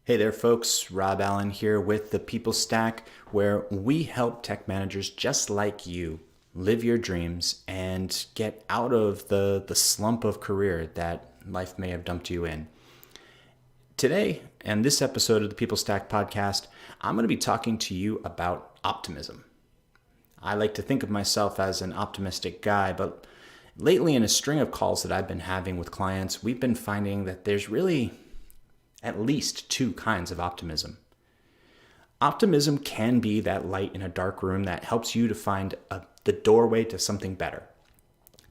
Hey there, folks. Rob Allen here with the People Stack, where we help tech managers just like you live your dreams and get out of the slump of career that life may have dumped you in. Today, and this episode of the People Stack podcast, I'm going to be talking to you about optimism. I like to think of myself as an optimistic guy, but lately in a string of calls that I've been having with clients, we've been finding that there's really at least two kinds of optimism. Optimism can be that light in a dark room that helps you to find the doorway to something better.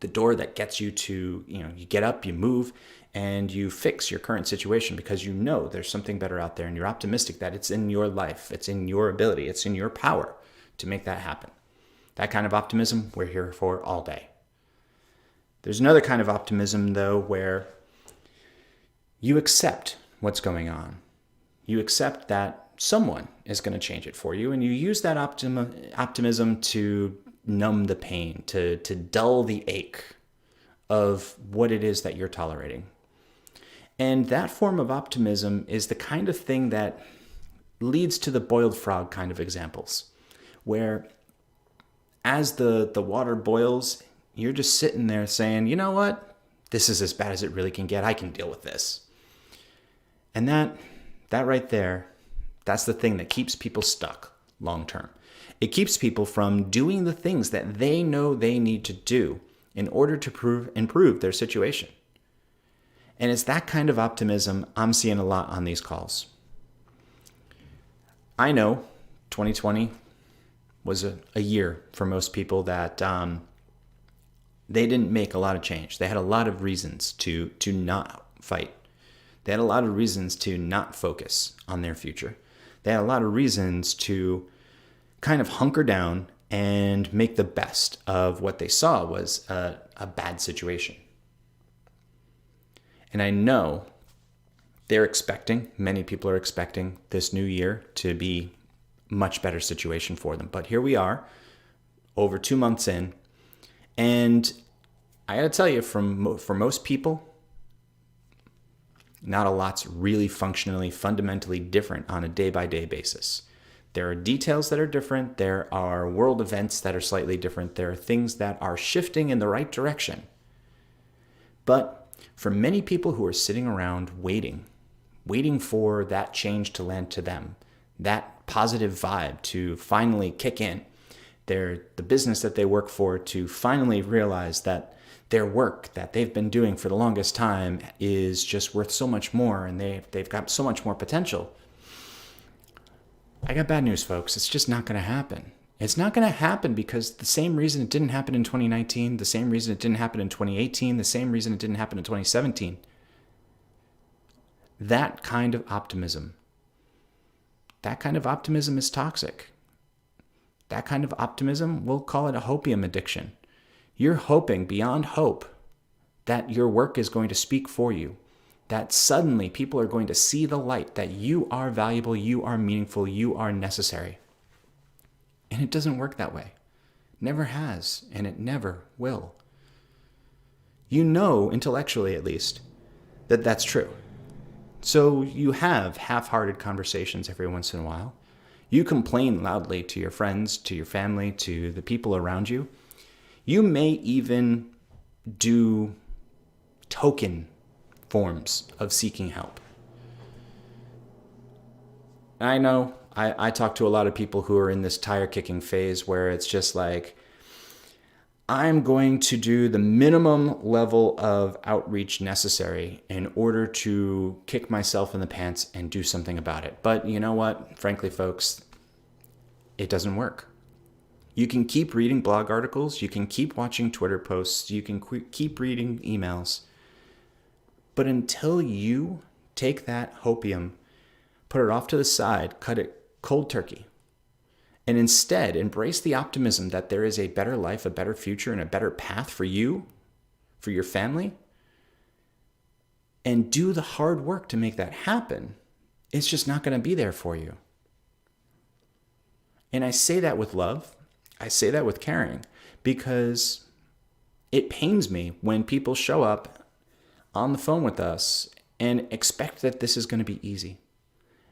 The door that gets you to, you get up, you move, and you fix your current situation because you know there's something better out there and you're optimistic that it's in your life, it's in your ability, it's in your power to make that happen. That kind of optimism we're here for all day. There's another kind of optimism, though, where you accept what's going on. You accept that someone is going to change it for you, and you use that optimism to numb the pain, to dull the ache of what it is that you're tolerating. And that form of optimism is the kind of thing that leads to the boiled frog kind of examples, where as the water boils, you're just sitting there saying, you know what? This is as bad as it really can get. I can deal with this. And that right there, that's the thing that keeps people stuck long term. It keeps people from doing the things that they know they need to do in order to improve their situation. And it's that kind of optimism I'm seeing a lot on these calls. I know 2020 was a year for most people that they didn't make a lot of change. They had a lot of reasons to not fight. They had a lot of reasons to not focus on their future. They had a lot of reasons to kind of hunker down and make the best of what they saw was a bad situation. And I know many people are expecting this new year to be a much better situation for them. But here we are, over 2 months in, and I gotta tell you, for most people, not a lot's really fundamentally different on a day-by-day basis. There are details that are different. There are world events that are slightly different. There are things that are shifting in the right direction. But for many people who are sitting around waiting for that change to land to them, that positive vibe to finally kick in, the business that they work for to finally realize that their work that they've been doing for the longest time is just worth so much more and they've got so much more potential. I got bad news, folks. It's just not going to happen. It's not going to happen because the same reason it didn't happen in 2019, the same reason it didn't happen in 2018, the same reason it didn't happen in 2017. That kind of optimism is toxic. That kind of optimism, we'll call it a hopium addiction. You're hoping beyond hope that your work is going to speak for you, that suddenly people are going to see the light, that you are valuable, you are meaningful, you are necessary. And it doesn't work that way. Never has, and it never will. You know, intellectually at least, that that's true. So you have half-hearted conversations every once in a while. You complain loudly to your friends, to your family, to the people around you. You may even do token forms of seeking help. I know I talk to a lot of people who are in this tire kicking phase where it's just like, I'm going to do the minimum level of outreach necessary in order to kick myself in the pants and do something about it. But you know what? Frankly, folks, it doesn't work. You can keep reading blog articles, you can keep watching Twitter posts, you can keep reading emails. But until you take that hopium, put it off to the side, cut it cold turkey, and instead embrace the optimism that there is a better life, a better future, and a better path for you, for your family, and do the hard work to make that happen, it's just not going to be there for you. And I say that with love. I say that with caring because it pains me when people show up on the phone with us and expect that this is going to be easy.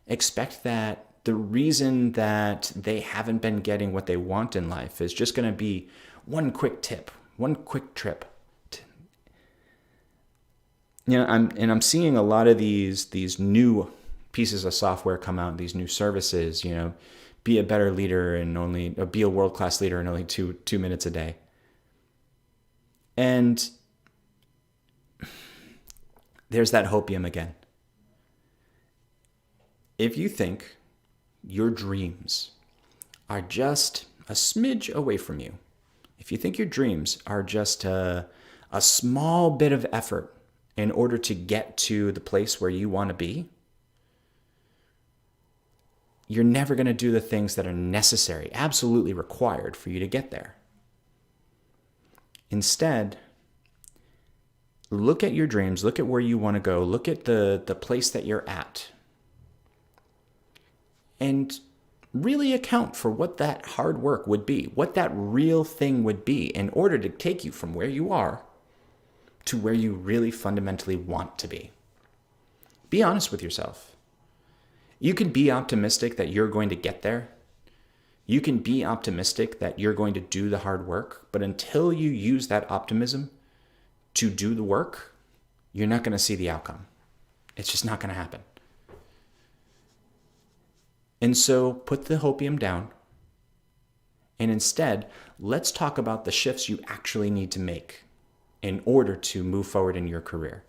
expect that the reason that they haven't been getting what they want in life is just going to be one quick tip, one quick trip. I'm seeing a lot of these new pieces of software come out, these new services, be a better leader and be a world-class leader in only two minutes a day. And there's that hopium again. If you think your dreams are just a smidge away from you, if you think your dreams are just a small bit of effort in order to get to the place where you want to be, you're never going to do the things that are necessary, absolutely required for you to get there. Instead, look at your dreams, look at where you want to go, look at the place that you're at, and really account for what that hard work would be, what that real thing would be in order to take you from where you are to where you really fundamentally want to be. Be honest with yourself. You can be optimistic that you're going to get there. You can be optimistic that you're going to do the hard work, but until you use that optimism to do the work, you're not going to see the outcome. It's just not going to happen. And so put the hopium down, and instead, let's talk about the shifts you actually need to make in order to move forward in your career.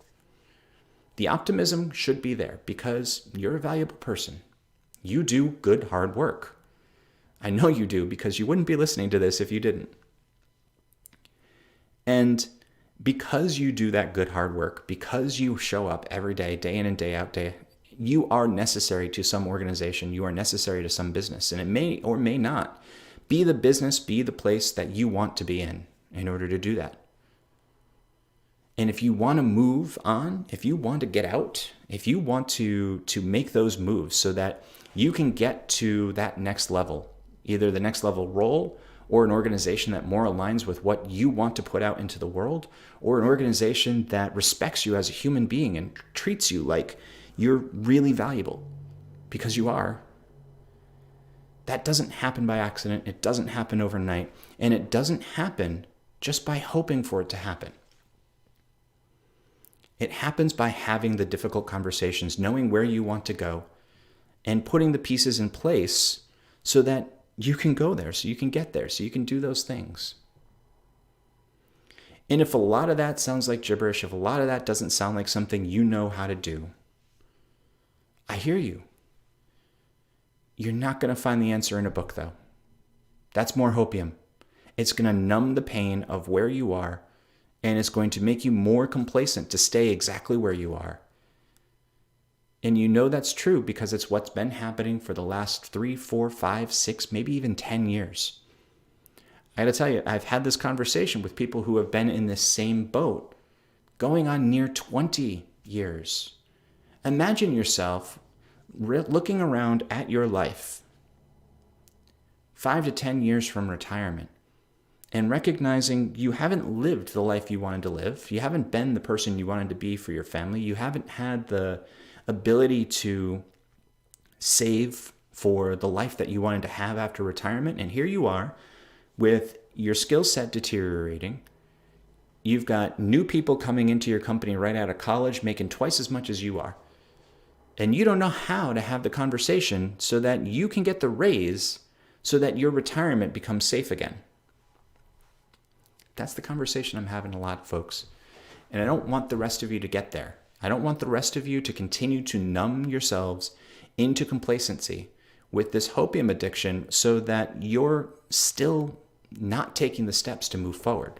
The optimism should be there because you're a valuable person. You do good, hard work. I know you do because you wouldn't be listening to this if you didn't. And because you do that good, hard work, because you show up every day, day in and day out, you are necessary to some organization. You are necessary to some business. And it may or may not be the business, be the place that you want to be in order to do that. And if you want to move on, if you want to get out, if you want to make those moves so that you can get to that next level, either the next level role or an organization that more aligns with what you want to put out into the world, or an organization that respects you as a human being and treats you like you're really valuable, because you are. That doesn't happen by accident. It doesn't happen overnight. And it doesn't happen just by hoping for it to happen. It happens by having the difficult conversations, knowing where you want to go, and putting the pieces in place so that you can go there, so you can get there, so you can do those things. And if a lot of that sounds like gibberish, if a lot of that doesn't sound like something you know how to do, I hear you. You're not going to find the answer in a book, though. That's more hopium. It's going to numb the pain of where you are, and it's going to make you more complacent to stay exactly where you are. And you know that's true because it's what's been happening for the last 3, 4, 5, 6, maybe even 10 years. I gotta tell you, I've had this conversation with people who have been in this same boat, going on near 20 years. Imagine yourself looking around at your life 5 to 10 years from retirement and recognizing you haven't lived the life you wanted to live. You haven't been the person you wanted to be for your family. You haven't had the ability to save for the life that you wanted to have after retirement. And here you are with your skill set deteriorating. You've got new people coming into your company right out of college making twice as much as you are. And you don't know how to have the conversation so that you can get the raise so that your retirement becomes safe again. That's the conversation I'm having a lot, folks. And I don't want the rest of you to get there. I don't want the rest of you to continue to numb yourselves into complacency with this hopium addiction so that you're still not taking the steps to move forward.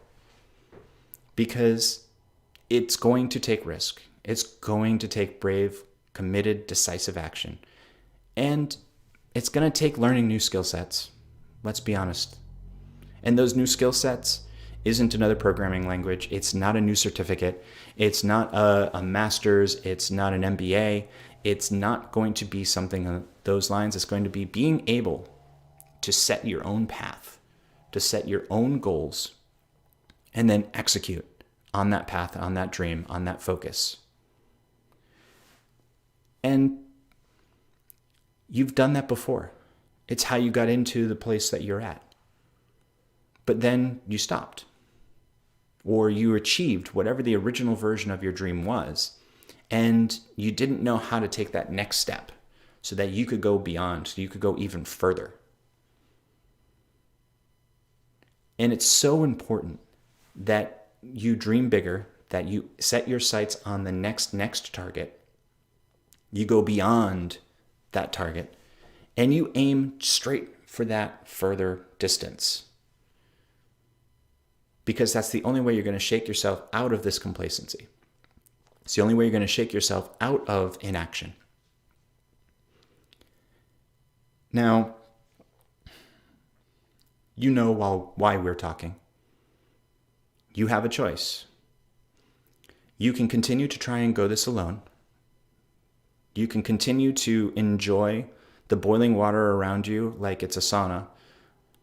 Because it's going to take risk. It's going to take brave, committed, decisive action. And it's going to take learning new skill sets. Let's be honest. And those new skill sets isn't another programming language. It's not a new certificate. It's not a master's. It's not an MBA. It's not going to be something on those lines. It's going to be being able to set your own path, to set your own goals, and then execute on that path, on that dream, on that focus. And You've done that before. It's how you got into the place that you're at. But then you stopped. Or you achieved whatever the original version of your dream was, and you didn't know how to take that next step so that you could go beyond, so you could go even further. And it's so important that you dream bigger, that you set your sights on the next target. You go beyond that target, and you aim straight for that further distance. Because that's the only way you're going to shake yourself out of this complacency. It's the only way you're going to shake yourself out of inaction. Now, you know why we're talking. You have a choice. You can continue to try and go this alone. You can continue to enjoy the boiling water around you like it's a sauna,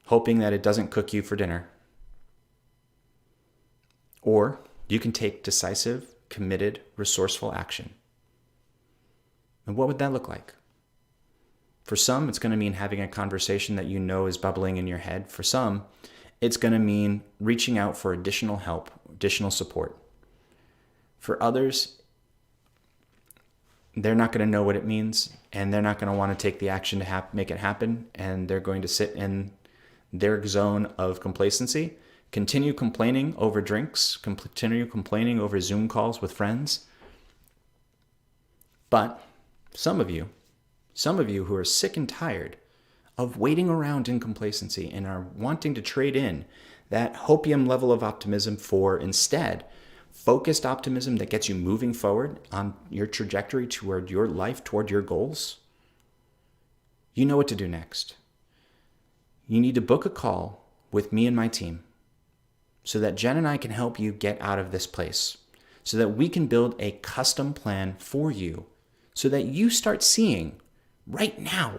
hoping that it doesn't cook you for dinner. Or you can take decisive, committed, resourceful action. And what would that look like? For some, it's going to mean having a conversation that you know is bubbling in your head. For some, it's going to mean reaching out for additional help, additional support. For others, they're not going to know what it means, and they're not going to want to take the action to make it happen, and they're going to sit in their zone of complacency, continue complaining over drinks, continue complaining over Zoom calls with friends. But some of you who are sick and tired of waiting around in complacency and are wanting to trade in that Hopeium level of optimism for instead focused optimism that gets you moving forward on your trajectory toward your life, toward your goals, you know what to do next. You need to book a call with me and my team so that Jen and I can help you get out of this place, so that we can build a custom plan for you, so that you start seeing right now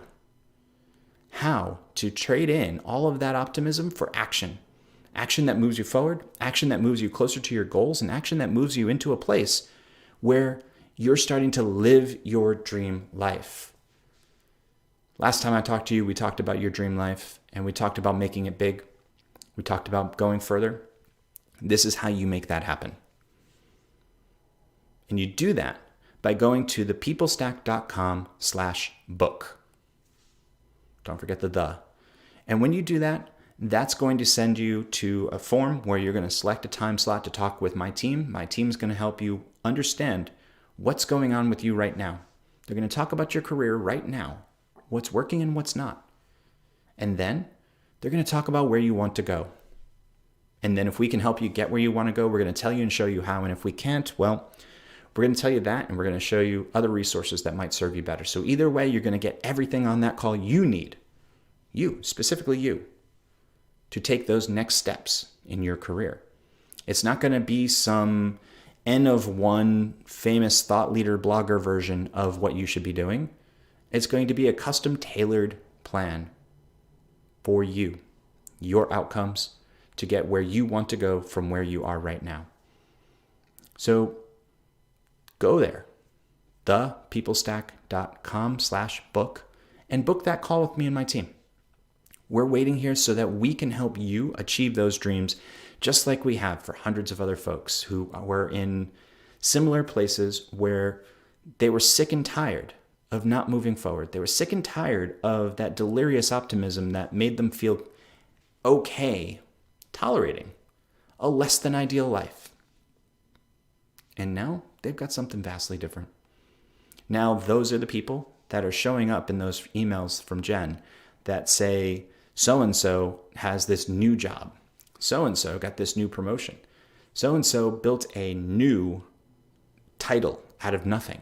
how to trade in all of that optimism for action. Action that moves you forward, action that moves you closer to your goals, and action that moves you into a place where you're starting to live your dream life. Last time I talked to you, we talked about your dream life, and we talked about making it big. We talked about going further. This is how you make that happen. And you do that by going to thepeoplestack.com/book. Don't forget the. And when you do that, that's going to send you to a form where you're going to select a time slot to talk with my team. My team's going to help you understand what's going on with you right now. They're going to talk about your career right now, what's working and what's not. And then they're going to talk about where you want to go. And then if we can help you get where you want to go, we're going to tell you and show you how. And if we can't, well, we're going to tell you that, and we're going to show you other resources that might serve you better. So either way, you're going to get everything on that call you need, specifically you, to take those next steps in your career. It's not going to be some N of one famous thought leader blogger version of what you should be doing. It's going to be a custom tailored plan for you, your outcomes, to get where you want to go from where you are right now. So go there, thepeoplestack.com/book, and book that call with me and my team. We're waiting here so that we can help you achieve those dreams, just like we have for hundreds of other folks who were in similar places where they were sick and tired of not moving forward. They were sick and tired of that delirious optimism that made them feel okay tolerating a less than ideal life. And now they've got something vastly different. Now those are the people that are showing up in those emails from Jen that say, so-and-so has this new job. So-and-so got this new promotion. So-and-so built a new title out of nothing.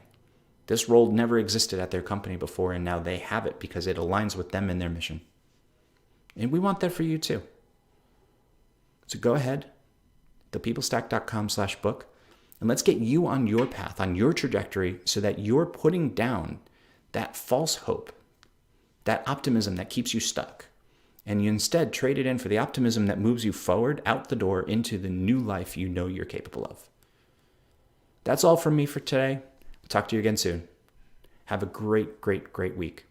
This role never existed at their company before, and now they have it because it aligns with them and their mission. And we want that for you too. So go ahead, thepeoplestack.com/book, and let's get you on your path, on your trajectory, so that you're putting down that false hope, that optimism that keeps you stuck. And you instead trade it in for the optimism that moves you forward, out the door, into the new life you know you're capable of. That's all from me for today. I'll talk to you again soon. Have a great, great, great week.